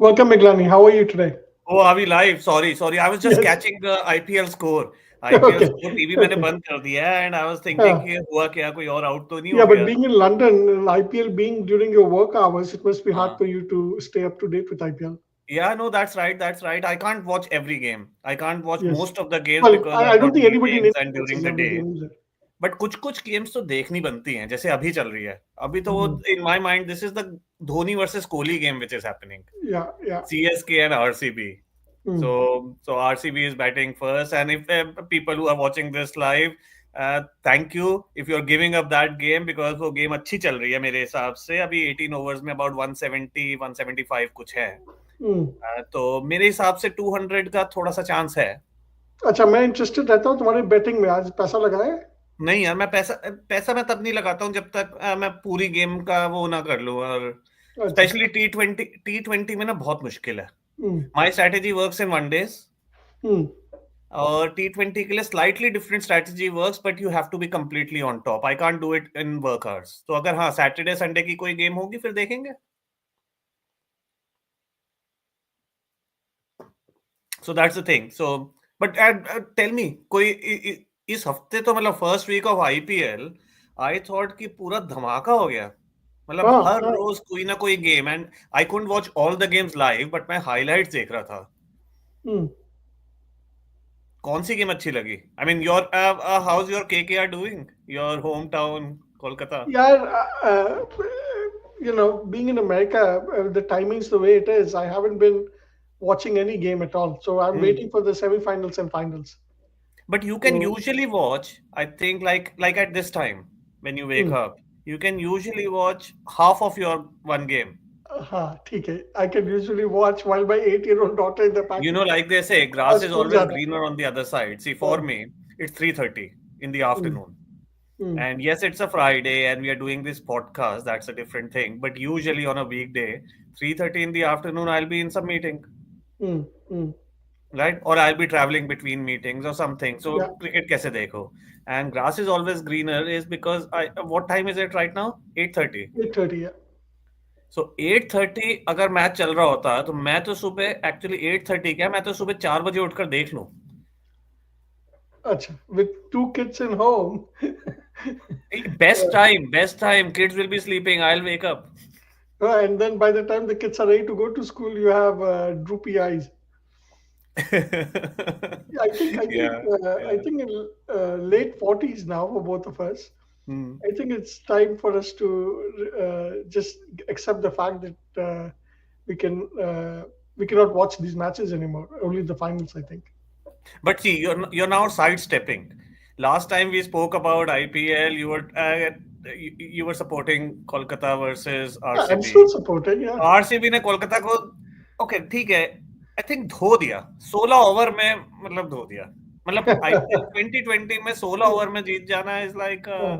Welcome, Meglani. How are you today? Oh, are we live? Sorry. I was just Yes. catching the IPL score. IPL Okay. score TV मैंने Okay. बंद कर दिया है and I was thinking Uh, कि हुआ क्या कोई और आउट तो नहीं yeah, हो but गया. being in London, and IPL being during your work hours, it must be hard हाँ. for you to stay up to date with IPL. Yeah, no, that's right. That's right. I can't watch every game. I can't watch Yes. most of the games Well, because I I've don't got think anybody in India meetings and watches during the every day. game either. But कुछ कुछ games तो देखनी बनती हैं जैसे अभी चल रही है. अभी तो वो Mhm. In my mind this is the Dhoni versus Kohli game which is happening. Yeah, yeah. CSK and RCB. Mm. So RCB is batting first, and if people who are watching this live, thank you if you're giving up that game because वो game अच्छी चल रही है मेरे हिसाब से. अभी 18 overs में about 170 175 कुछ है. Mm. तो मेरे हिसाब से 200 का थोड़ा सा चांस है. अच्छा, मैं इंटरेस्टेड रहता हूँ तुम्हारे बैटिंग में. आज पैसा लगाए? नहीं यार, मैं पैसा पैसा मैं तब नहीं लगाता हूँ जब तक मैं पूरी गेम का वो ना कर लूँ. और अच्छा. स्पेशली टी ट्वेंटी में ना बहुत मुश्किल है. Mm. My strategy works in one days. Mm. और टी20 के लिए slightly different strategy works but you have to be completely on top. I can't do it in work hours. तो अगर हाँ सैटरडे संडे की कोई गेम होगी फिर देखेंगे. So that's the thing. So but tell me कोई इस हफ्ते तो मतलब first week of IPL I thought कि पूरा धमाका हो गया. मतलब हाँ, हर हाँ. रोज कोई ना कोई game. And I couldn't watch all the games live but मैं हाइलाइट्स देख रहा था. Mm. कौन सी गेम अच्छी लगी? I mean your how is your KKR doing, your home town Kolkata? Yeah, being in America, the timing's the way it is. I haven't been watching any game at all. So I'm waiting for the semifinals and finals. But you can So, usually watch, I think, like at this time when you wake hmm. up, you can usually watch half of your one game. हाँ, ठीक है. I can usually watch while my 8-year-old daughter in the You back know, like they say, grass is school always जाता है. greener on the other side. See, for हाँ. me, it's 3:30 in the Hmm. afternoon. Hmm. And yes, it's a Friday and we are doing this podcast. That's a different thing. But usually on a weekday, 3:30 in the afternoon, I'll be in some meeting. Hmm. Hmm. Right? Or I'll be traveling between meetings or something. So Yeah, cricket kaise dekho? And grass is always greener is because what time is it right now? 8:30. 8:30. Yeah. So 8:30 अगर match चल रहा होता तो मैं तो सुबह actually 8:30 क्या मैं तो सुबह 4 बजे उठकर देख लूं. अच्छा, with two kids in home. Best time. Kids will be sleeping. I'll wake up. And then by the time the kids are ready to go to school, you have droopy eyes. Yeah, Yeah, I yeah. think in late 40s now for both of us. Hmm. I think it's time for us to just accept the fact that we can we cannot watch these matches anymore. Only the finals, I think. But see, you're now sidestepping. Last time we spoke about IPL, you were supporting Kolkata versus Yeah, I'm still RCB. supporting. Yeah. RCB ने कोलकाता को okay ठीक है I think धो दिया 16 over में. मतलब धो दिया. मतलब आईपीएल 2020 में 16 ओवर में जीत जाना इज लाइक हाँ,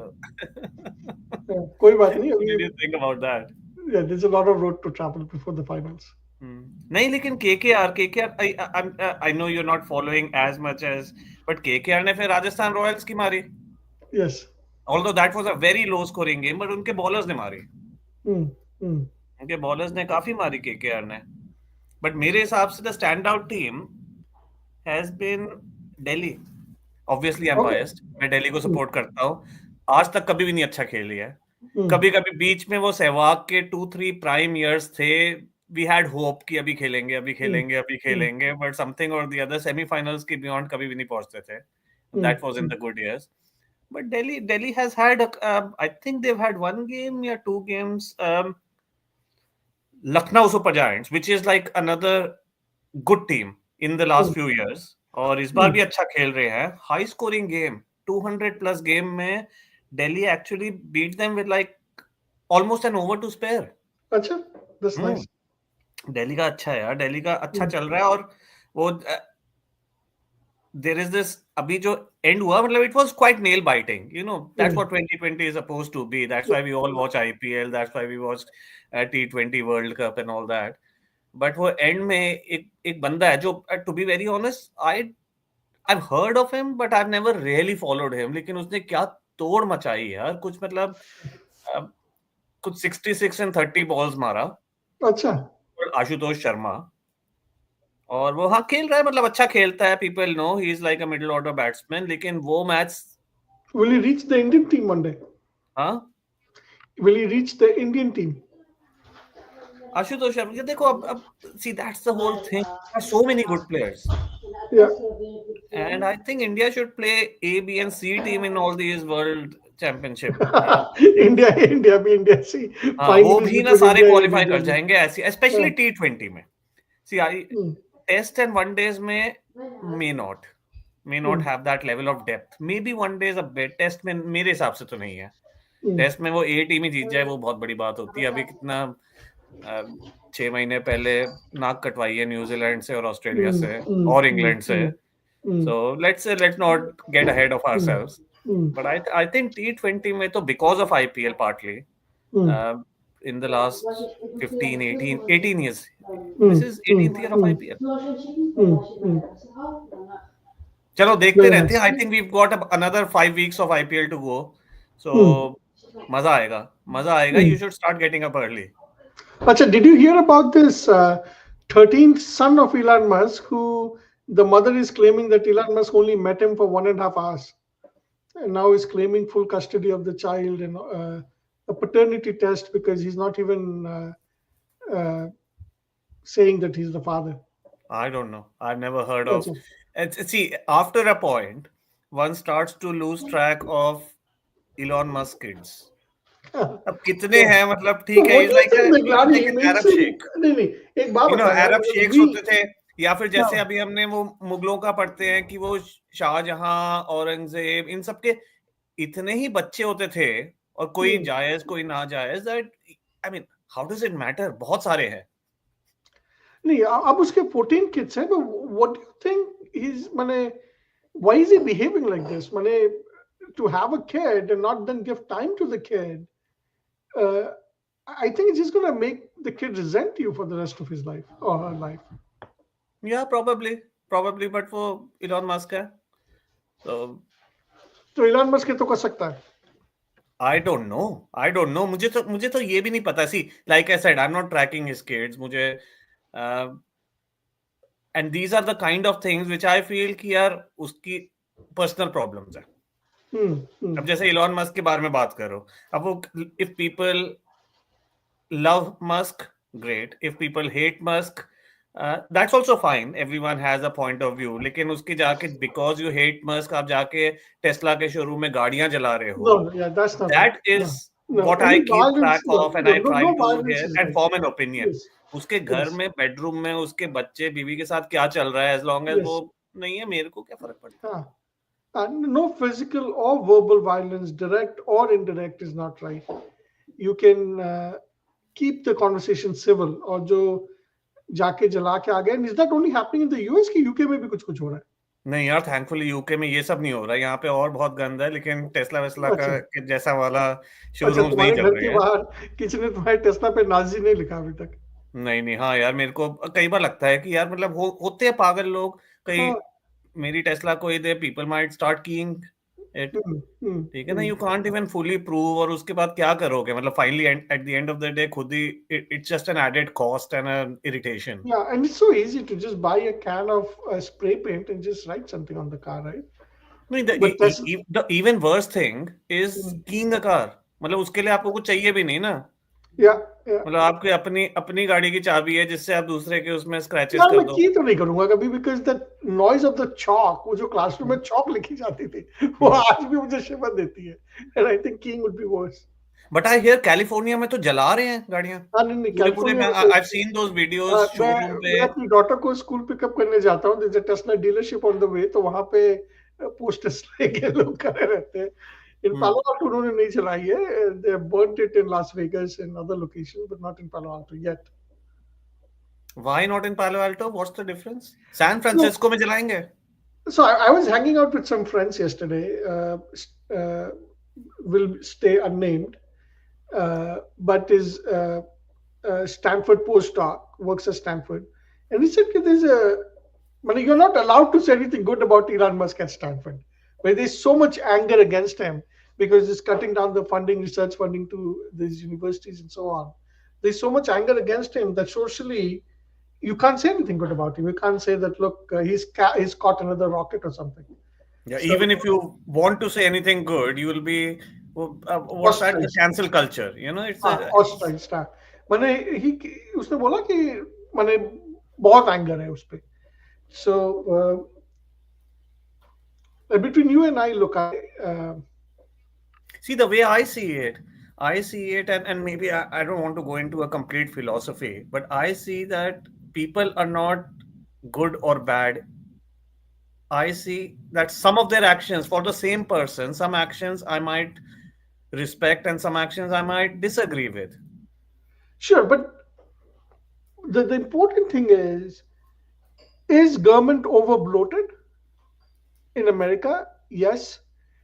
हाँ, कोई बात नहीं व्हाट अभी. Did you think about that? Yeah, there's a lot of road to travel before the finals. नहीं लेकिन KKR I know you are not following as much as but KKR ने फिर राजस्थान रॉयल्स की मारी. Yes. Although that was a very low scoring game but उनके bowlers ने मारी. Mm, mm, उनके बॉलर्स ने काफी मारी केकेआर ने. बट मेरे हिसाब से the stand out team has been Delhi. Obviously I am okay. Biased. मैं दिल्ली को Mm, सपोर्ट करता हूँ. आज तक कभी भी नहीं अच्छा खेली है. mm, कभी कभी बीच में वो सहवाग के 2-3 प्राइम इयर्स थे. वी हैड होप कि अभी खेलेंगे अभी mm, खेलेंगे अभी mm, खेलेंगे बट समथिंग और द अदर सेमीफाइनल्स की बियॉन्ड कभी भी नहीं पहुंचते थे. mm, that was in mm, the good years. But Delhi has had I think they've had one game या two games. Lucknow super giants which is like another good team in the last mm, few years. और इस बार mm. भी अच्छा खेल रहे हैं. High scoring game 200 plus game में Delhi actually beat them with like almost an over to spare. अच्छा, that's hmm. nice. Delhi का अच्छा है यार. दिल्ली का अच्छा Mm, चल रहा है. और वो देयर इज दिस अभी जो एंड हुआ मतलब it was quite nail biting. You know that's mm, what 2020 is supposed to be. That's yeah, why we all watch IPL. That's why we watch टी20 world cup and all that. But वो end में एक एक बंदा है जो to be very honest I've heard of him but I've never really followed him. लेकिन उसने क्या तोड़ मचाई यार. कुछ मतलब अ, कुछ 66 एंड 30 बॉल्स मारा. अच्छा. और called आशुतोष शर्मा, और वो हाँ खेल रहा है, मतलब अच्छा खेलता है, people know he is like a middle order batsman, लेकिन वो match Will he reach the Indian team one day? हाँ Will he reach the Indian team? Ashutosh Sharma ये देखो, अब see that's the whole thing, so many good players, Yeah. and I think India should play A, B, and C team in all these world championship. India भी India see हाँ वो finalist भी ना between सारे India and qualify India कर में. जाएंगे ऐसी, स्पेशली T20 में. See I Hmm. Test and one days में may not Hmm. Have that level of depth, maybe one days a bit, test में मेरे हिसाब से तो नहीं है. Hmm. टेस्ट में वो ए टीम ही जीत जाए वो बहुत बड़ी बात होती है. अभी कितना 6 महीने पहले नाक कटवाई है न्यूजीलैंड से और ऑस्ट्रेलिया Hmm. से Hmm. और Hmm. इंग्लैंड से. Hmm. So let's not get ahead of Hmm. ourselves. Hmm. But I think T20 में तो because of IPL partly, Hmm. uh, in the last 15, 18 years, Hmm. this is Hmm. 18th year of Hmm. IPL. Hmm. Hmm. चलो देखते Very रहते हैं. nice. I think we've got another 5 weeks of IPL to go. So Hmm. मजा आएगा, मजा आएगा. Hmm. You should start getting up early. Acha, did you hear about this 13th son of Elon Musk, who the mother is claiming that Elon Musk only met him for 1.5 hours, and now is claiming full custody of the child and a paternity test because he's not even saying that he's the father. I don't know. I've never heard of. Acha. See, after a point, one starts to lose track of Elon Musk kids. अब कितने Yeah. हैं, मतलब So ठीक है, what is do you like think that is Rani like he an makes Arab him? शेख. नहीं नहीं एक बात यू नो बता यार. अरब शेख्स We होते थे, या फिर हाँ. जैसे अभी हमने वो मुगलों का पढ़ते हैं कि वो शाहजहां, औरंगजेब, इन सब के इतने ही बच्चे होते थे, और कोई Hmm. जायज कोई ना जायज, that I mean how does it matter, बहुत सारे हैं. नहीं अब उसके 14 kids हैं, but what do you think he's माने why is he behaving like this? माने to have a kid and not then give time to the kid, uh, I think it's just gonna make the kid resent you for the rest of his life or her life. या probably but वो Elon Musk है, तो तो Elon Musk तो कर सकता है. I don't know. मुझे तो ये भी नहीं पता. See like I said, I am not tracking his kids. मुझे and these are the kind of things which I feel कि यार उसकी पर्सनल प्रॉब्लम्स है. अब जैसे इलॉन मस्क के बारे में बात करो, अब वो if people love Musk, great. If people hate Musk, that's also fine. Everyone has a point of view. लेकिन उसकी जाके because you hate Musk, आप जाके टेस्ला के शोरूम में गाड़ियां जला रहे हो. No, yeah, that's not right. That No, is no, what I any keep track violence, no, of, and no, I no, try no to violence hear is and right. form an opinion. Yes, उसके घर yes, में bedroom में उसके बच्चे बीवी के साथ क्या चल रहा है, as long as वो yes. नहीं है, मेरे को क्या फर्क पड़ता है. हाँ. And no physical or verbal violence, direct or indirect, is not right. You can keep the conversation civil. और जो जाके जला के आ गए, and is that only happening in the US कि UK में भी कुछ कुछ हो रहा है? नहीं यार, थैंकफुली यूके में ये सब नहीं हो रहा है. यहाँ पे और बहुत गंद है, लेकिन टेस्ला वेस्ला का अच्छा जैसा वाला अच्छा, शोरूम्स नहीं तुम्हारे चल घर रहे के हैं. बाहर किसी ने तुम्हारे टेस्ला पे नाजी नहीं लिखा अभी तक? नहीं नहीं, हाँ यार, मेरे को कई बार लगता है कि यार मतलब होते हैं पागल लोग कई. हाँ. मेरी टेस्ला कोई they, people might start keying it. ठीक है ना, you can't even fully prove, और उसके बाद क्या करोगे, मतलब finally at the end of the day खुद ही it's just an added cost and an irritation. Yeah, and it's so easy to just buy a can of spray paint and just write something on the car, right? नहीं, But that's the even worst thing is mm, keying a car. मतलब उसके लिए आपको कुछ चाहिए भी नहीं ना. yeah, yeah. मतलब आपकी अपनी अपनी गाड़ी की चाबी है जिससे आप दूसरे के उसमें स्क्रैचेस यार कर मैं दो. की तो नहीं करूंगा कभी, because the noise of the chalk, वो जो क्लासरूम में चॉक लिखी जाती थी, वो आज भी मुझे शिवर देती है. And I think keying would be verse. But I hear California में तो जला रहे हैं गाड़ियां हाँ नहीं नहीं, पूरे पूरे. कैलिफोर्निया मैं में I have seen those videos मैं शोरूम पे. मैं अपनी डॉटर को स्कूल पिकअप करने जाता हूँ, Tesla dealership on the way, तो वहां पे पोस्टर्स लेके लोग खड़े रहते हैं. इन पालो अल्टो उन्होंने नहीं चलाई है. They burned it in Las Vegas and other location, but not in Palo Alto yet. Why not in Palo Alto? What's the difference? San So, Francisco में जलाएंगे. so I was hanging out with some friends yesterday. Uh, will stay unnamed, but is Stanford postdoc, works at Stanford, and he said that there's a, you're not allowed to say anything good about Elon Musk at Stanford, where there's so much anger against him because he's cutting down the funding, research funding to these universities and so on. there's so much anger against him that socially you can't say anything good about him. You can't say that, look, he's caught another rocket or something. Yeah, So even if you want to say anything good, you will be what's that? The ostracized. cancel culture. You know, it's हाँ, a ostracized हाँ. मैंने ही उसने बोला कि मैंने बहुत anger है उस पे. So between you and I, look, see the way I see it. I see it, and maybe I don't want to go into a complete philosophy, but I see that people are not good or bad. I see that some of their actions for the same person, some actions I might respect and some actions I might disagree with. sure, but the important thing is government over bloated in America? Yes.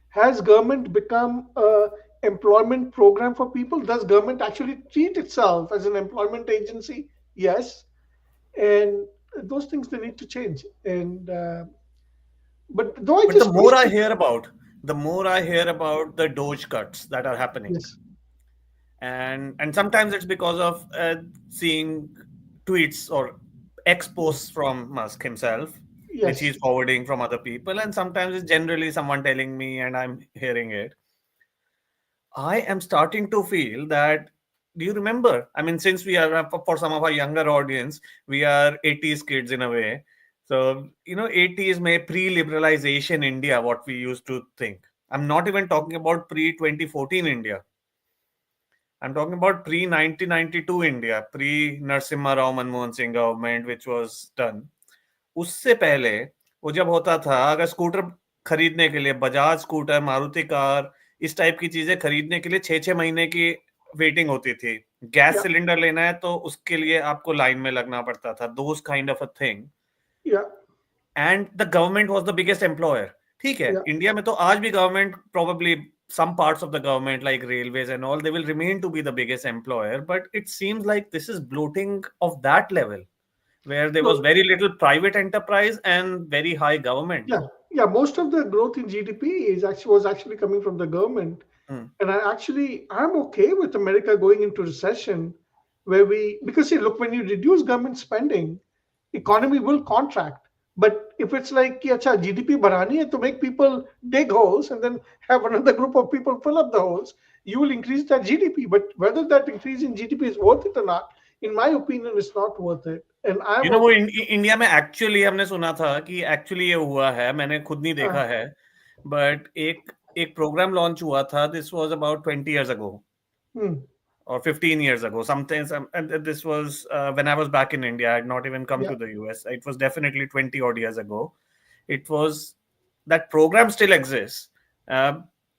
Has government become a employment program for people? Does government actually treat itself as an employment agency? Yes. And those things they need to change. And but though I But just question. the more I hear about the Doge cuts that are happening, Yes. and sometimes it's because of seeing tweets or ex posts from Musk himself, which Yes. he's forwarding from other people, and sometimes it's generally someone telling me and I'm hearing it. I am starting to feel that. Do you remember? I mean, since we are for some of our younger audience, we are 80s kids in a way. So, 80s may pre-liberalization India, what we used to think. I'm not even talking about pre-2014 India. I'm talking about pre-1992 India, pre-Narasimha Rao Manmohan Singh government, which was done. उससे पहले वो जब होता था, अगर scooter खरीदने के लिए बजाज स्कूटर, मारुति कार, इस टाइप की चीजें खरीदने के लिए 6-6 महीने की वेटिंग होती थी. Gas Yeah. सिलेंडर लेना है तो उसके लिए आपको लाइन में लगना पड़ता था. Those kind of a thing. Yeah. And the government was the biggest employer. ठीक है, Yeah. इंडिया में तो आज भी government probably some parts of the government like railways and all, they will remain to be the biggest employer, but it seems like this is bloating of that level where there was No. very little private enterprise and very high government. Yeah. Yeah. Most of the growth in GDP was actually coming from the government. Hmm. And I'm okay with America going into recession where because see, look, when you reduce government spending, economy will contract. But if it's like, कि अच्छा GDP बढ़ानी है to make people dig holes and then have another group of people fill up the holes, you will increase that GDP. But whether that increase in GDP is worth it or not, in my opinion, it's not worth it. And I'm वो okay. India में actually हमने सुना था कि actually ये हुआ है, मैंने खुद नहीं Uh, देखा है, बट एक एक प्रोग्राम लॉन्च हुआ था. This was about 20 years ago hmm, or 15 years ago, and this was when I was back in India. I had not even come yeah, to the US. It was definitely 20 odd years ago. It was that program still exists. Uh,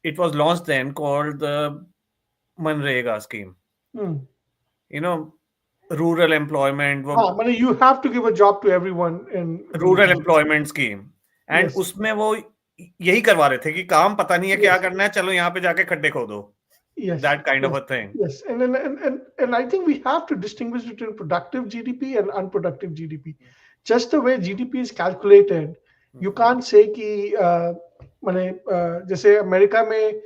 it was launched then called the Manrega scheme. hmm. You know, rural employment, हाँ, माने you have to give a job to everyone in rural villages. Employment scheme. And Yes. उसमें वो यही करवा रहे थे कि काम पता नहीं है क्या Yes. करना है, चलो यहाँ पे जाके खड्डे खोदो. Yes, That kind of yes, a thing. yes. And I think we have to distinguish between productive GDP and unproductive GDP. Just the way GDP is calculated, you can't say कि जैसे अमेरिका में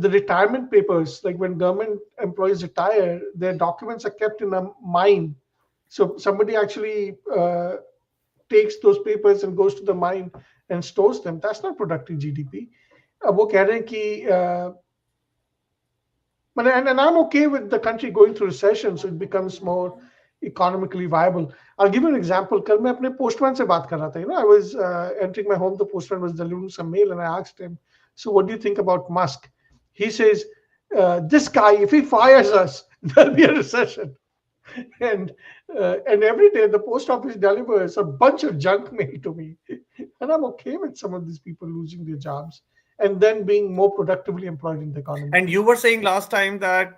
the retirement papers, like when government employees retire, their documents are kept in a mine. So somebody actually takes those papers and goes to the mine and stores them. That's not productive GDP. अब वो कह रहे हैं कि and I'm okay with the country going through recession, so it becomes more economically viable. I'll give you an example. कल मैं अपने postman से बात कर रहा था. I was entering my home. The postman was delivering some mail, and I asked him, "So, what do you think about Musk?" He says, "This guy, if he fires us, there'll be a recession." And every day the post office delivers a bunch of junk mail to me, and I'm okay with some of these people losing their jobs and then being more productively employed in the economy. And you were saying last time that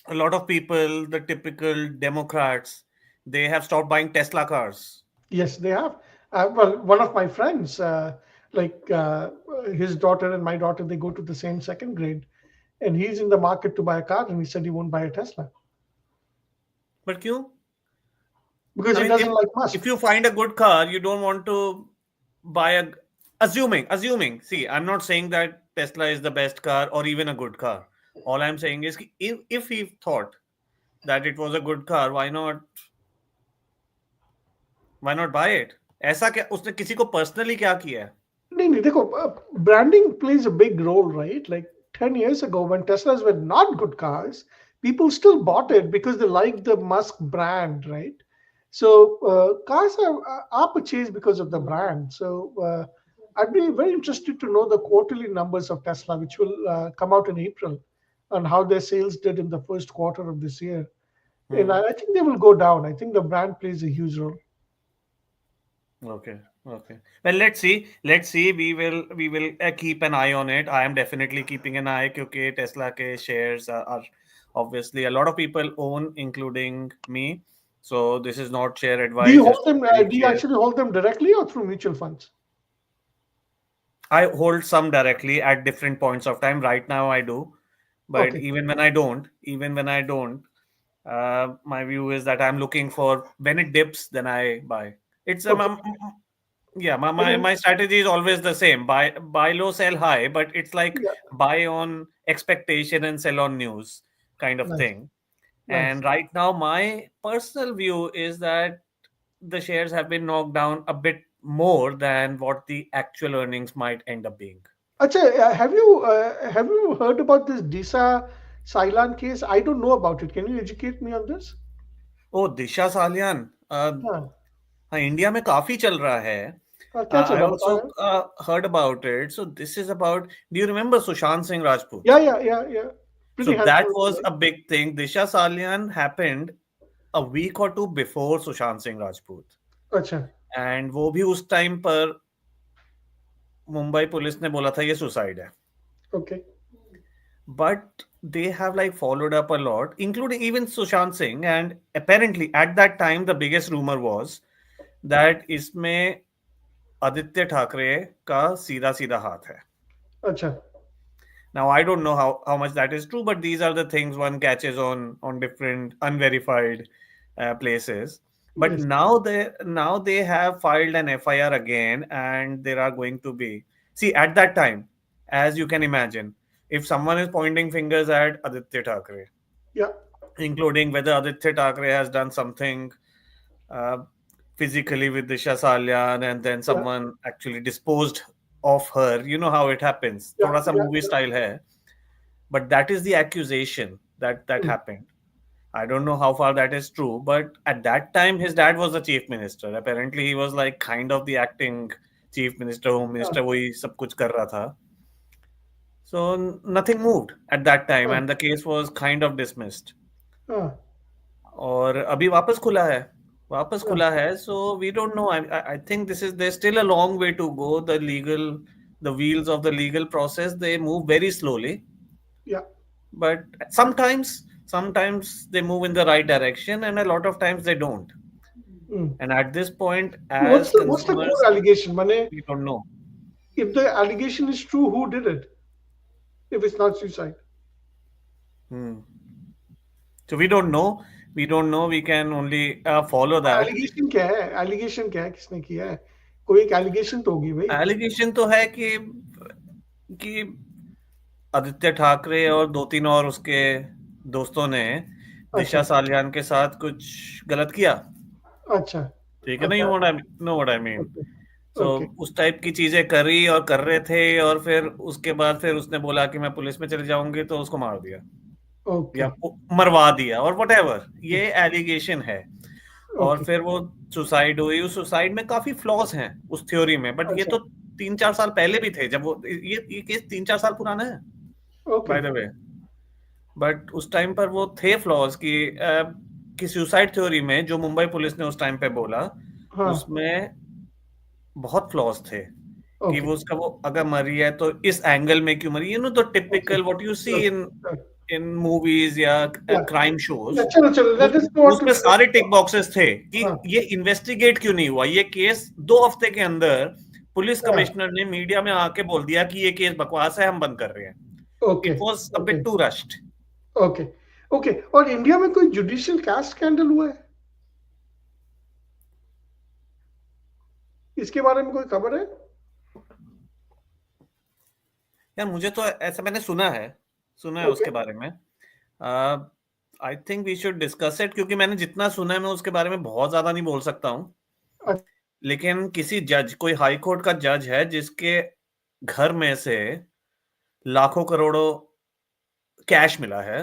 a lot of people, the typical Democrats, they have stopped buying Tesla cars. Yes, they have. Well, one of my friends, like his daughter and my daughter, they go to the same second grade, and he's in the market to buy a car, and he said he won't buy a Tesla But क्यों? because I he mean, doesn't like if Musk. you find a good car, you don't want to buy a. Assuming. See, I'm not saying that Tesla is the best car or even a good car. All I'm saying is if he thought that it was a good car, why not buy it? ऐसा क्या उसने किसी को personally क्या किया है? नहीं नहीं देखो, branding plays a big role, right? Like 10 years ago when Teslas were not good cars, people still bought it because they liked the Musk brand, right? So cars are purchased because of the brand. So I'd be very interested to know the quarterly numbers of Tesla, which will come out in April, and how their sales did in the first quarter of this year. And Hmm. I think they will go down. I think the brand plays a huge role. Okay. Okay. Well, let's see. Let's see. We will keep an eye on it. I am definitely keeping an eye क्योंकि Tesla के shares are obviously a lot of people own, including me. So this is not share Do you advice. It's hold not them? selling Do you shares. actually hold them directly or through mutual funds? I hold some directly at different points of time. Right now, I do, but Okay. even when I don't, my view is that I'm looking for when it dips, then I buy. It's Okay. yeah, I mean, my strategy is always the same: buy low, sell high. But it's like yeah, buy on expectation and sell on news kind of nice, thing. nice. And right now, my personal view is that the shares have been knocked down a bit more than what the actual earnings might end up being. Acha, have you heard about this Disha Sailan case? I don't know about it. Can you educate me on this? ओ दिशा सालियान, हाँ, हाँ India में काफी चल रहा है. क्या आई चला also बताओ यार. heard about it. So this is about, do you remember Sushant Singh Yeah, Rajput? yeah, yeah, yeah. So Pretty that handsome, was right? a big thing. Disha Salian happened a week or two before Sushant Singh Rajput. अच्छा, And वो भी उस time पर Mumbai police ने बोला था ये suicide है. okay, But they have like followed up a lot, including even Sushant Singh. And apparently at that time, the biggest rumor was that इसमें आदित्य ठाकरे का सीधा सीधा हाथ है. अच्छा, Now I don't know how much that is true, but these are the things one catches on different unverified places. But yes, now they have filed an FIR again, and there are going to be, see, at that time, as you can imagine, if someone is pointing fingers at Aditya Thackeray, yeah, including whether Aditya Thackeray has done something uh, physically with Disha Salyan, and then yeah, someone actually disposed of her. You know how it happens. yeah, थोड़ा सा yeah, movie yeah. style है, but that is the accusation that Mm, happened. I don't know how far that is true, but at that time, his dad was the chief minister. Apparently, he was like kind of the acting chief minister, home हाँ, minister. वही सब कुछ कर रहा था. So nothing moved at that time, हाँ, and the case was kind of dismissed. हाँ, और अभी वापस खुला है. वापस हाँ, खुला है. So we don't know. I think this is there's still a long way to go. The wheels of the legal process, they move very slowly, yeah. but sometimes they move in the right direction, and a lot of times they don't. Mm. And at this point, What's as the core consumers, allegation? Mane, we don't know. if the allegation is true, who did it? If it's not suicide, Hmm. So we don't know. We can only follow तो that. allegation क्या है? Allegation क्या है? किसने किया है? कोई एक allegation तो होगी भाई. एलिगेशन तो है कि आदित्य ठाकरे और दो तीन और उसके दोस्तों ने दिशा अच्छा, सालियान के साथ कुछ गलत किया. अच्छा, ठीक है ना? अच्छा, you know what I mean. Okay, so okay, उस टाइप की चीजें करी और कर रहे थे, और फिर उसके बाद फिर उसने बोला कि मैं पुलिस में चले जाऊंगी, तो उसको मार दिया ओके, या मरवा दिया और वट एवर. ये एलिगेशन है. और ओके, फिर वो सुसाइड हुई. उस सुसाइड में काफी फ्लॉज हैं उस थ्योरी में, बट ये अच्छा, तो 3-4 साल पहले भी थे. जब वो ये केस 3-4 साल पुराना है, okay, by the way. But उस टाइम पर वो थे फ्लॉज कि सुसाइड थ्योरी में जो मुंबई पुलिस ने उस टाइम पे बोला, हाँ, उसमें बहुत फ्लॉज थे. कि ओके, वो उसका वो अगर मरी है तो इस एंगल में क्यों मरी. तो okay, typical what you see sure, in sure, in movies या yeah, क्राइम शोज. yeah, चलो चलो, let us go on to उसमें the next सारे टिक one. बॉक्सेस थे कि हाँ, ये इन्वेस्टिगेट क्यों नहीं हुआ. ये केस 2 हफ्ते के अंदर पुलिस हाँ, कमिश्नर ने मीडिया में आके बोल दिया कि ये केस बकवास है, हम बंद कर रहे हैं. Okay, it was a okay, bit too rushed. Okay, okay. और इंडिया में कोई जुडिशियल कास्ट स्कैंडल हुआ है? इसके बारे में कोई खबर है? यार मुझे तो ऐसा मैंने सुना है ओके, उसके बारे में. I think we should discuss it, क्योंकि मैंने जितना सुना है मैं उसके बारे में बहुत ज्यादा नहीं बोल सकता हूँ। लेकिन किसी जज, कोई हाई कोर्ट का जज है जिसके घर में से लाखों करोड़ों कैश मिला है,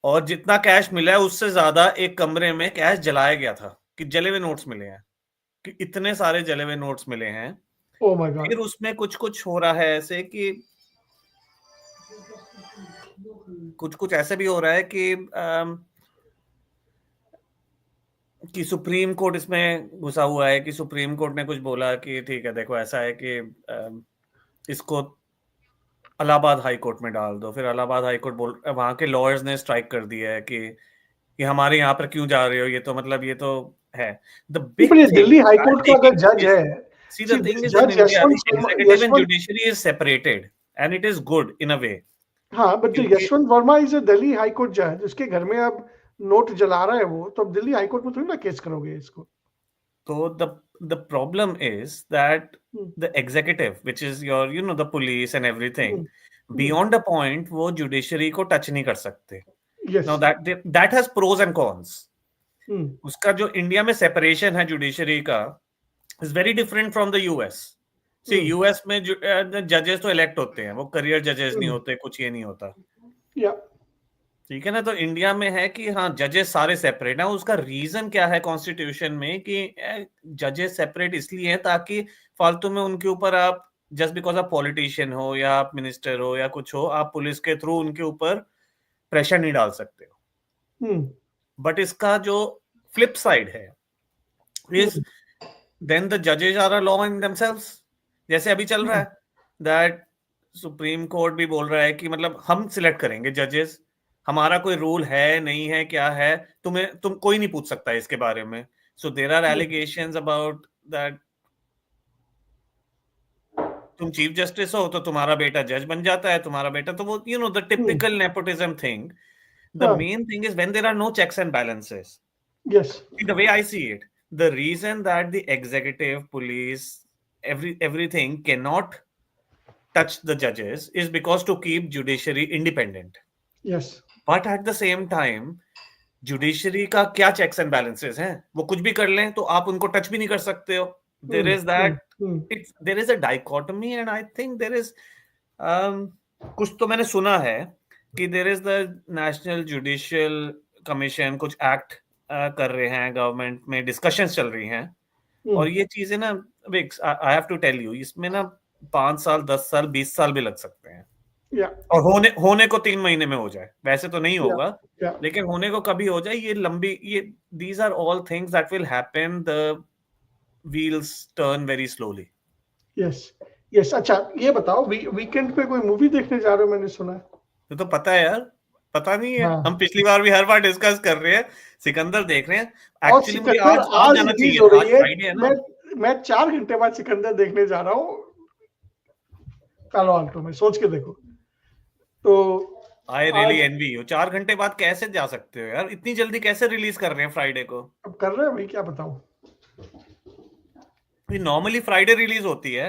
और जितना कैश मिला है उससे ज्यादा एक कमरे में कैश जलाया गया था, कि जले हुए नोट्स मिले हैं, कि इतने सारे जले हुए नोट्स मिले हैं। Oh my God. फिर उसमें कुछ कुछ हो रहा है ऐसे कि कुछ कुछ ऐसे भी हो रहा है कि सुप्रीम कोर्ट इसमें घुसा हुआ है, कि सुप्रीम कोर्ट ने कुछ बोला कि ठीक है देखो ऐसा है कि इसको इलाहाबाद हाई कोर्ट में डाल दो। फिर इलाहाबाद हाई कोर्ट बोल, वहां के लॉयर्स ने स्ट्राइक कर दिया है कि हमारे यहाँ पर क्यों जा रहे हो, ये तो मतलब ये तो है। द पर बिग ये thing Delhi high I court का टेक अगर इट जज इज, है, see see the thing this is in जज India the Yashwant executive and Yashwant judiciary is separated, and it is good in a way. हाँ, बट जो क्योंकि Yashwant Varma is a Delhi high court जज, उसके घर में अब नोट जला रहा है वो, तो अब दिल्ली हाई कोर्ट में थोड़ी ना केस करोगे इसको। तो the problem is that hmm, the executive, which is your the police and everything, hmm, hmm, beyond a point वो जुडिशरी को टच नहीं कर सकते। Yes. now that has pros and cons. Hmm, उसका जो इंडिया में सेपरेशन है judiciary का is very different from the US. See hmm, US में जजेस तो इलेक्ट होते हैं, वो करियर जजेस नहीं हम्म, होते, कुछ ये नहीं होता। या ठीक है ना। तो इंडिया में है कि हाँ जजेस सारे सेपरेट हैं। उसका रीजन क्या है कॉन्स्टिट्यूशन में कि जजेस सेपरेट इसलिए हैं ताकि फालतू में उनके ऊपर आप, जस्ट बिकॉज आप पॉलिटिशियन हो या आप मिनिस्टर हो या कुछ हो, आप पुलिस के थ्रू उनके ऊपर प्रेशर नहीं डाल सकते हो। हम्म, बट इसका जो फ्लिप साइड है इज हम्म, देन द जजेस are a law in themselves. जैसे अभी चल रहा हम्म, है दैट सुप्रीम कोर्ट भी बोल रहा है कि मतलब हम सिलेक्ट करेंगे जजेस, हमारा कोई रूल है नहीं है क्या है, तुम कोई नहीं पूछ सकता इसके बारे में। So there are hmm, allegations about that तुम चीफ जस्टिस हो तो तुम्हारा बेटा जज बन जाता है, तुम्हारा बेटा, तो वो the hmm, typical nepotism thing. The हाँ, main thing is when there are no checks and balances. Yes. The way I see it, the reason that the executive, police, everything cannot touch the judges is because to keep judiciary independent. Yes. But at the same time, judiciary का क्या checks and balances हैं, वो कुछ भी कर लें तो आप उनको टच भी नहीं कर सकते हो। There hmm, is that, hmm, it's there is a dichotomy, and I think there is कुछ तो मैंने सुना है कि there is the national judicial commission, कुछ एक्ट कर रहे हैं, गवर्नमेंट में डिस्कशंस चल रही हैं। हम्म, और ये चीजें ना, I have to tell you, इसमें ना 5 साल, 10 साल, 20 साल भी लग सकते हैं। या और होने होने को 3 महीने में हो जाए, वैसे तो नहीं या होगा, या लेकिन होने को कभी हो जाए। ये लंबी, ये these are all things that will happen, the wheels turn very slowly. Yes. Yes. अच्छा, ये बताओ, वीकेंड पे कोई मूवी देखने जा रहे हो, मैंने सुना है। तो पता है यार, पता नहीं है, हाँ, हम पिछली बार भी हर बार डिस्कस कर रहे हैं, सिकंदर देख रहे हैं। और एक्चुअली मुझे सिकंदर आज आज आज जाना रिलीज चाहिए हो था, रही आज है। फ्राइडे है मैं ना। मैं 4 घंटे बाद सिकंदर देखने जा रहा हूँ, कालो आल्टो में, सोच के देखो। तो आई रियली आज एनवी यू, 4 घंटे बाद कैसे जा सकते हो यार, इतनी जल्दी कैसे रिलीज कर रहे हैं फ्राइडे को। अब कर रहे हैं भाई, क्या बताऊं। नॉर्मली फ्राइडे रिलीज होती है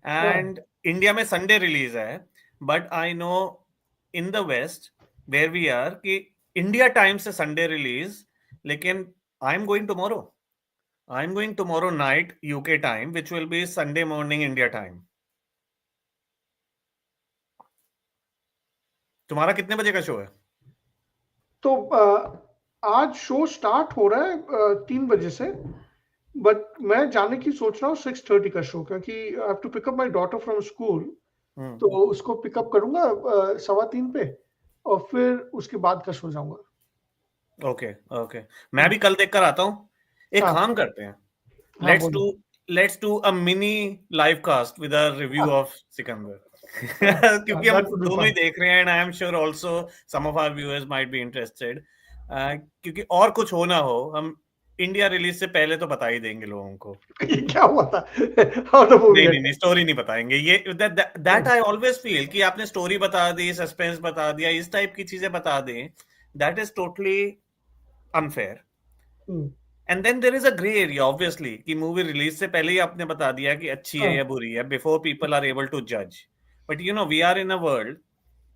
हाँ, एंड इंडिया में संडे रिलीज है। But I know in the west where we are कि इंडिया टाइम से संडे रिलीज। लेकिन I am going tomorrow, I am going tomorrow night UK time, which will be Sunday morning India time. तुम्हारा कितने बजे का show है? तो आज शो स्टार्ट हो रहा है 3 बजे से, बट मैं जाने की सोच रहा हूँ 6:30 का शो, क्योंकि I have to pick up my daughter from school. Hmm. तो उसको पिकअप करूंगा 3:15 पे, और फिर उसके बाद का शो जाऊंगा। ओके ओके, मैं भी कल देख कर आता हूँ। एक हाँ, काम करते हैं, हाँ, लेट्स बोलो। Do let's do a mini live cast with a review हाँ, ऑफ सिकंदर। क्योंकि हम दैट वुड बी दोनों ही फन। देख रहे हैं and I am sure also some of our viewers might be interested. क्योंकि और कुछ हो ना हो, हम इंडिया रिलीज से पहले तो बता ही देंगे लोगों को। ये क्या हुआ था, हाउ द मूवी नहीं है। नहीं नहीं, स्टोरी नहीं बताएंगे। ये दैट आई ऑलवेज फील कि आपने स्टोरी बता दी, सस्पेंस बता दिया, इस टाइप की चीजें बता दें, that is totally unfair. Hmm, and then there is a grey area obviously, कि मूवी रिलीज से पहले ही आपने बता दिया कि अच्छी है हाँ, या बुरी है, before people are able to जज। But we are in a world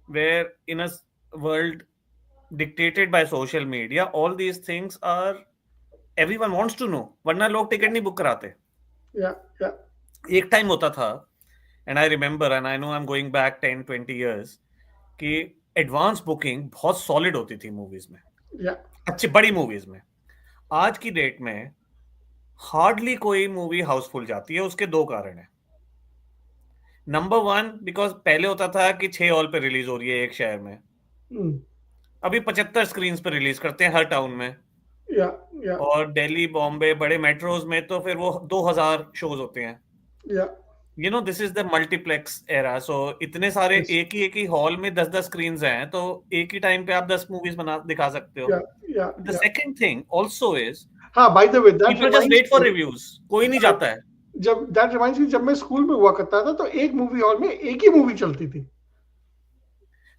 where in a world dictated by social media. All these things are, everyone wants to know, वरना लोग टिकट नहीं बुक कराते. Yeah, yeah, एक time होता था, and I remember and I know I am going back 10-20 years, कि advance booking बहुत solid होती थी मूवीज में, yeah, अच्छी बड़ी मूवीज में. आज की डेट में हार्डली कोई मूवी हाउसफुल जाती है. उसके दो कारण है. नंबर वन, बिकॉज पहले होता था कि 6 हॉल पे रिलीज हो रही है एक शहर में, mm, अभी 75 स्क्रीन पे रिलीज करते हैं हर टाउन में. yeah, yeah, और दिल्ली बॉम्बे बड़े मेट्रोज में तो फिर वो 2000 शोज होते हैं. yeah, this is the multiplex era. So इतने सारे yes, एक ही हॉल में 10-10 स्क्रीन हैं, तो एक ही टाइम पे आप 10 मूवीज बना दिखा सकते हो. yeah, yeah, the yeah. Second thing also is, हाँ, by the way, that people just reminds wait for me, reviews, कोई नहीं uh, जाता है. जब that reminds me, जब मैं स्कूल में हुआ करता था तो एक मूवी हॉल में एक ही मूवी चलती थी.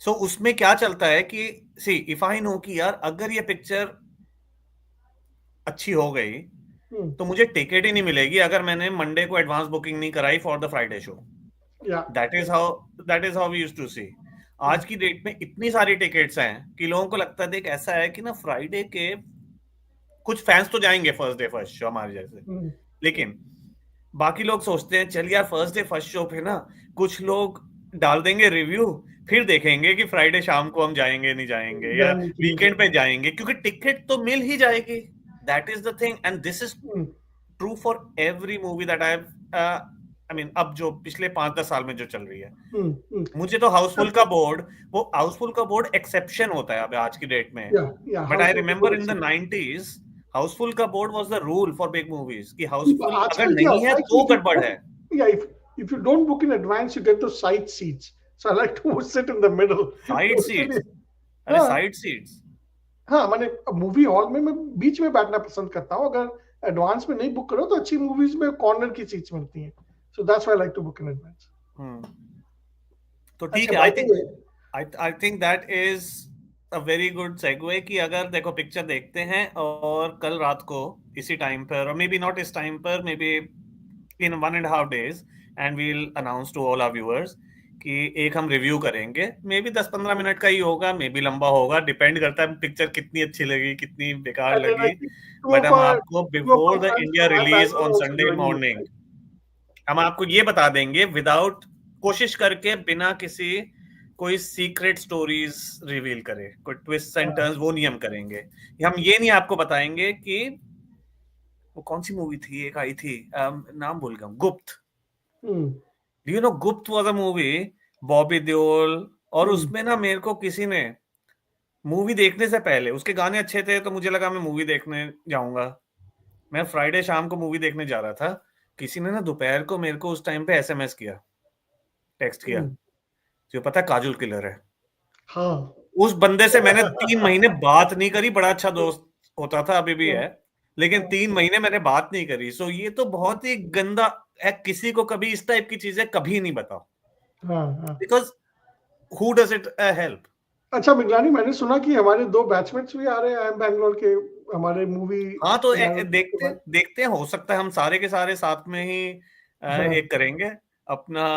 सो उसमें क्या चलता है कि, सी इफ आई नो कि यार अगर ये पिक्चर अच्छी हो गई Hmm. तो मुझे टिकट ही नहीं मिलेगी अगर मैंने मंडे को एडवांस बुकिंग नहीं कराई for the Friday show. Yeah. That is how we used to see. Hmm. आज की डेट में इतनी सारी टिकट्स हैं कि लोगों को लगता है, देख ऐसा है कि ना, फ्राइडे के कुछ फैंस तो जाएंगे फर्स्ट डे फर्स्ट शो हमारे जैसे, Hmm. लेकिन बाकी लोग सोचते हैं चल यार फर्स्ट डे फर्स्ट शो पे ना कुछ लोग डाल देंगे रिव्यू, फिर देखेंगे कि फ्राइडे शाम को हम जाएंगे नहीं जाएंगे या जाएंगे कि नहीं वीकेंड पे जाएंगे. जाएंगे, क्योंकि टिकट तो मिल ही जाएगी. That is the thing, and this is Hmm. True for every movie that I mean अब जो पिछले 5-10 साल में जो चल रही है. Hmm. Hmm. मुझे तो हाउसफुल का बोर्ड, वो हाउसफुल का बोर्ड एक्सेप्शन होता है अब आज की डेट में. Yeah, yeah. But I Household remember in the Words. 90s house full का board was the rule for big movies, कि But हाउसफुल अगर आजकल क्या नहीं है होता है कि तो गड़बड़ है. yeah, if you don't book in advance, you get those side seats. So I like to sit in the middle. Side तो उसके सीट्स, लिए अरे हाँ, साइड सीट्स. हाँ, मैंने मूवी हॉल में मैं बीच में बैठना पसंद करता हूँ. अगर एडवांस में नहीं बुक करो तो अच्छी मूवीज में कॉर्नर की सीट्स मिलती हैं. So that's why I like to book in advance. तो ठीक अच्छा, है. By I the think way, I think that is a very good segue, कि अगर देखो पिक्चर देखते हैं और कल रात को इसी टाइम पर, और मे बी नॉट इस टाइम पर, maybe in 1.5 days, and we'll announce to all our viewers कि एक हम रिव्यू करेंगे. मे बी 10-15 मिनट का ही होगा, मे बी लंबा होगा, डिपेंड करता है पिक्चर कितनी अच्छी लगी कितनी बेकार and then I लगी. think बट हम आपको two of before our the friends India from release Bangalore on also Sunday joining us, morning right? हम आपको ये बता देंगे, विदाउट कोशिश करके, बिना किसी कोई सीक्रेट स्टोरीज रिवील करे, कोई ट्विस्ट एंड हाँ. टर्न्स, वो नहीं हम करेंगे. हम ये नहीं आपको बताएंगे कि वो कौन सी मूवी थी, एक आई थी, नाम भूल गया, गुप्त. Hmm. डू यू नो गुप्त was a movie, Bobby Deol. और Hmm. उसमें ना मेरे को किसी ने, मूवी देखने से पहले उसके गाने अच्छे थे तो मुझे लगा मैं मूवी देखने जाऊंगा. मैं फ्राइडे शाम को मूवी देखने जा रहा था, किसी ने ना दोपहर को मेरे को उस टाइम पे एसएमएस किया, टेक्स्ट किया, Hmm. जो पता है काजुल किलर है. हाँ. उस बंदे से मैंने 3 महीने बात नहीं करी. बड़ा अच्छा दोस्त होता था, अभी भी हाँ. है, लेकिन 3 महीने मैंने बात नहीं करी. सो ये तो बहुत ही गंदा है. किसी को कभी इस टाइप की चीजें कभी नहीं बताओ, हाँ. हाँ. Because who does it help. अच्छा मिगलानी, मैंने सुना कि हमारे दो बैचमेट्स भी आ रहे हैं आई एम बैंगलोर के, हमारे मूवी हाँ तो एनालिसिस के देखते बाद. देखते हैं, हो सकता है हम सारे के सारे साथ में ही हाँ. एक करेंगे अपना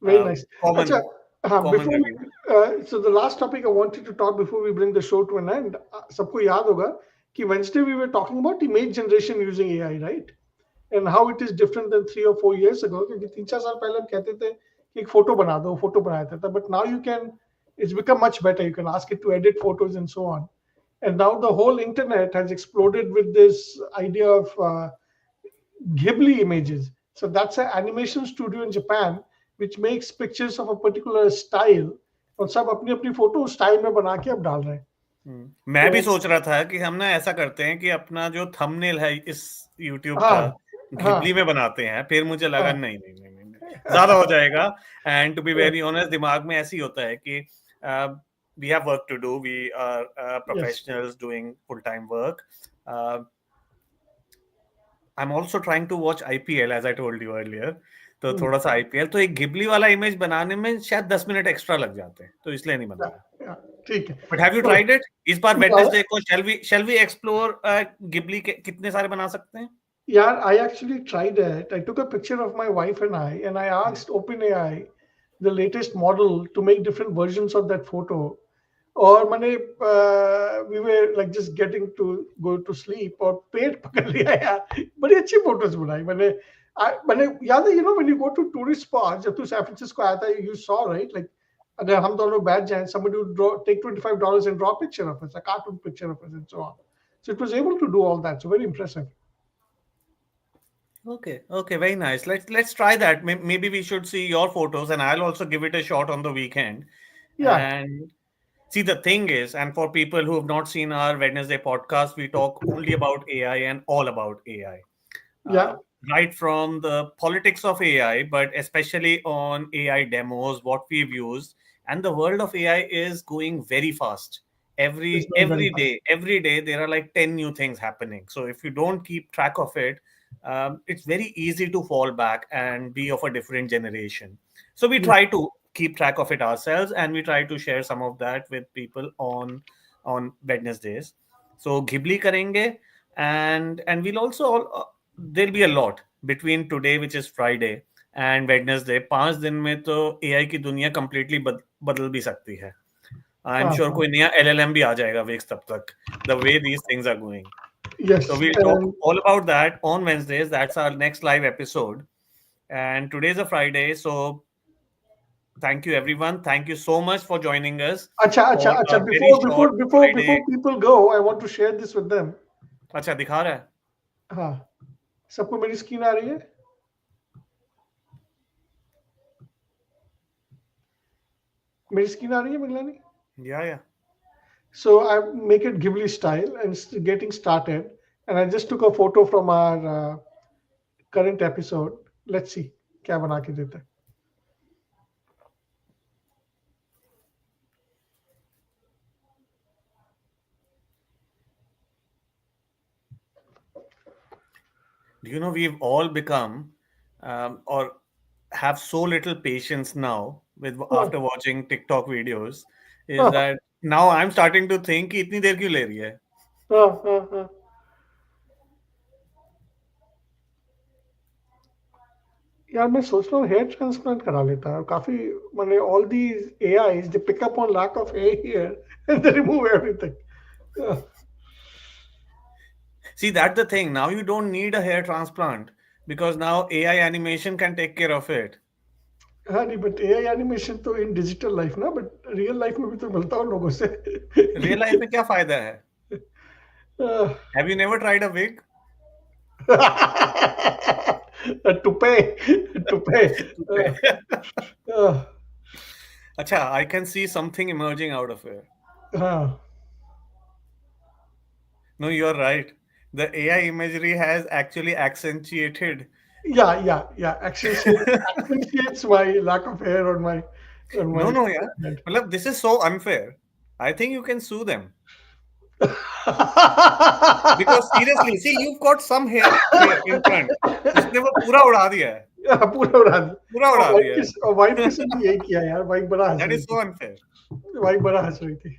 Very nice. Common Acha, common before we, review. so the last topic I wanted to talk before we bring the show to an end, सबको याद होगा कि Wednesday we were talking about image generation using AI, right? And how it is different than 3 or 4 years ago. क्योंकि 3-4 साल पहले हम कहते थे कि एक फोटो बना दो, फोटो बनाया था, but now you can, it's become much better. You can ask it to edit photos and so on. And now the whole internet has exploded with this idea of Ghibli images. So that's an animation studio in Japan which makes pictures of a particular style, और सब अपनी अपनी photo style में बना के अब डाल रहे हैं. मैं भी तो सोच रहा था कि हम ना ऐसा करते हैं कि अपना जो थंबनेल है इस YouTube का हाँ, घिबली हाँ, में बनाते हैं. फिर मुझे लगा हाँ. नहीं नहीं नहीं नहीं, नहीं, ज्यादा हो जाएगा. And to be very honest, दिमाग में ऐसे ही होता है कि we have work to do, we are Yes. Professionals doing full time work. I am also trying to watch IPL, as I told you earlier. तो थोड़ा सा IPL, तो एक घिबली वाला इमेज बनाने में शायद 10 मिनट एक्स्ट्रा लग जाते हैं, तो इसलिए नहीं Yeah, बनाया. yeah. ठीक है. बट हैव यू तो ट्राइड इट? इस बार यार, वेडनेसडे को shall we एक्सप्लोर गिबली के कितने सारे बना सकते हैं? यार, I actually tried it. I took a picture of my wife and I asked OpenAI the latest model to make different versions of that photo. और मैंने we were like just getting to go to sleep और पेट पकड़ लिया यार, बड़ी अच्छी photos बनाई मैंने। मैंने याद है, you know when you go to tourist spot, जब तू सैन फ्रांसिस्को आया था, यू सॉ राइट, लाइक अगर हम दोनों बैठ जाएं, somebody would draw, take $25 and draw a picture of us, a cartoon picture of us and so on. So it was able to do all that, so very impressive. Okay, okay, very nice. Let's try that. Maybe we should see your photos, and I'll also give it a shot on the weekend. Yeah, And see, the thing is, and for people who have not seen our Wednesday podcast, we talk only about AI and all about AI. yeah, Right from the politics of AI, but especially on AI demos, what we've used, and the world of AI is going very fast. it's Every going very every fast. day, every day there are like 10 new things happening. So if you don't keep track of it, it's very easy to fall back and be of a different generation. So we Yeah, try to keep track of it ourselves, and we try to share some of that with people on Wednesdays. So Ghibli karenge, and we'll also there'll be a lot between today, which is Friday, and Wednesday. 5 दिन में तो AI की दुनिया completely बदल भी सकती है. I'm हाँ, sure हाँ. कोई नया LLM भी आ जाएगा Wix तब तक. The way these things are going. So Yes, we'll talk and all about that on Wednesdays. That's our next live episode. And today's a Friday, so thank you everyone. Thank you so much for joining us अच्छा, अच्छा, for अच्छा, a very short before Friday. people go, I want to share this with them. अच्छा दिखा रहा है? हाँ, सबको मेरी स्क्रीन आ रही है? मेरी स्क्रीन आ रही है Miglani? Yeah, yeah. So I make it Ghibli style and getting started. And I just took a photo from our current episode. Let's see क्या बना के देता है. Do you know we've all become or have so little patience now with हाँ, after watching TikTok videos is हाँ, that now I'm starting to think कि इतनी देर क्यों ले रही है? हाँ, हाँ, हाँ. यार मैं सोच रहा हूँ हेयर ट्रांसप्लांट करा लेता है. काफी मैंने all these AIs they pick up on lack of hair here and they remove everything. See, that's the thing. Now you don't need a hair transplant because now AI animation can take care of it. हाँ नहीं, but AI animation तो इन digital life ना, but real life में भी तो मिलता हूँ लोगों से. Real life में क्या फायदा है? Have you never tried a wig? Toupee, toupee. अच्छा, I can see something emerging out of it. हाँ, No, you're right. The AI imagery has actually accentuated. या accentuates my lack of hair on my No, no, yeah. head. Matlab, this is so unfair. I think you can sue them. Because seriously, see, you've got some hair here in front. उसने वो पूरा उड़ा दिया है. पूरा उड़ा दिया. पूरा और उड़ा दिया है. वाइफ के साथ भी यही किया यार. वाइफ बड़ा हंस That रही is थी. so unfair. वाइफ बड़ा हंस रही थी.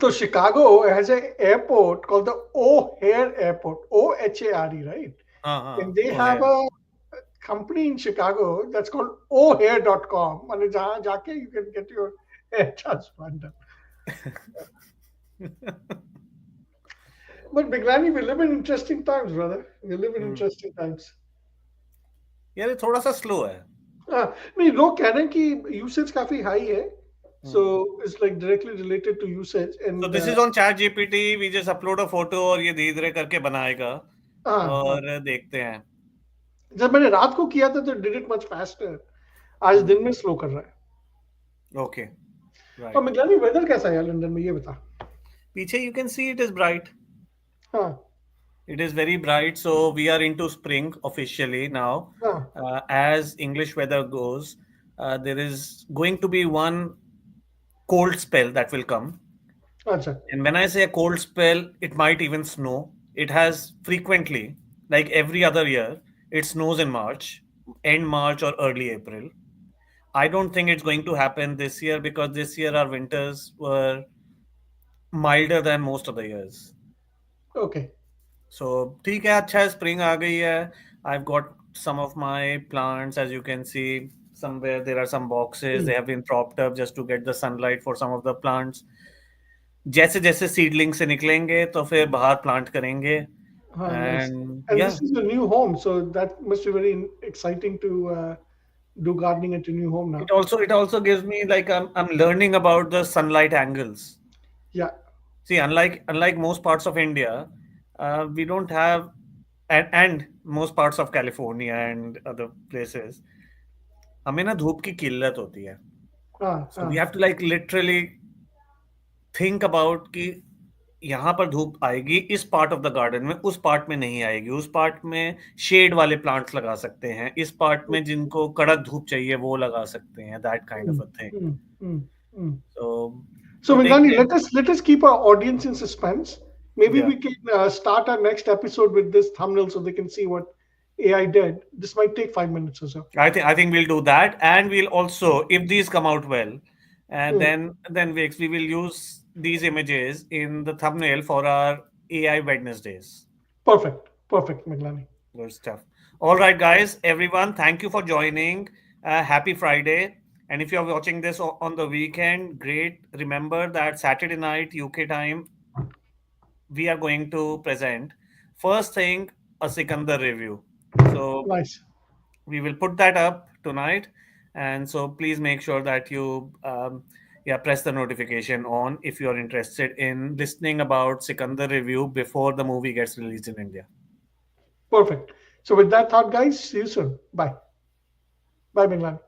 So Chicago has an airport called the O'Hare Airport, OHARE, right? हाँ हाँ And they वो have है. a company in Chicago that's called O'Hare.com. And जहाँ जाके you can get your hair transplant done. But Biglani, we live in interesting times, brother. We live in hmm. interesting times. यार ये थोड़ा सा slow है. हाँ, नहीं, लोग कह रहे हैं कि यूसेज काफी हाई है. So hmm. it's like directly related to usage. So And this is on chat GPT. We just upload a photo और ये धीरे धीरे करके बनाएगा हाँ, हाँ. और देखते हैं. जब मैंने रात को किया था तो डिड इट मच फास्टर. आज दिन में स्लो कर रहा है. Okay, और right. मिगलानी, वेदर कैसा है यार लंदन में, ये बता. पीछे you can see it is bright. हाँ, It is very bright, so we are into spring officially now. हाँ. As English weather goes, there is going to be one cold spell that will come. अच्छा. And when I say a cold spell, it might even snow. It has frequently, like every other year, it snows in March, end March or early April. I don't think it's going to happen this year because this year our winters were milder than most of the years. Okay. So ठीक है, अच्छा है, spring आ गई है. I've got some of my plants, as you can see. somewhere there are some boxes, they Mm. have been propped up just to get the sunlight for some of the plants. जैसे जैसे seedling से निकलेंगे तो फिर बाहर plant करेंगे. Ah, nice. And And yeah, this is your new home, so that must be very exciting to do gardening at your new home now. it also gives me like I'm learning about the sunlight angles. Yeah. See, unlike most parts of India, we don't have, and most parts of California and other places, हमें ना धूप की किल्लत होती है. Ah, So we ah. have to like literally think about कि यहाँ पर धूप आएगी इस पार्ट ऑफ द गार्डन में, उस पार्ट में नहीं आएगी, उस पार्ट में शेड वाले प्लांट्स लगा सकते हैं, इस पार्ट में जिनको कड़क धूप चाहिए वो लगा सकते हैं, that kind of Mm, a thing. mm, mm, mm. तो So, देखते Meghani, हैं. let us keep our audience in suspense. Maybe Yeah. we can start our next episode with this thumbnail so they can see what AI did. This might take 5 minutes or so. I think we'll do that, and we'll also, if these come out well, and Mm. then we will use these images in the thumbnail for our AI Wednesdays. Perfect. Perfect, Meghani. Good stuff. All right, guys, everyone, thank you for joining. Happy Friday. And if you're watching this on the weekend, great. Remember that Saturday night, UK time, we are going to present first thing a Sikandar review. So Nice. we will put that up tonight. And so please make sure that you yeah, press the notification on if you're interested in listening about Sikandar review before the movie gets released in India. Perfect. So, with that thought, guys, see you soon. Bye. Bye, Meghani.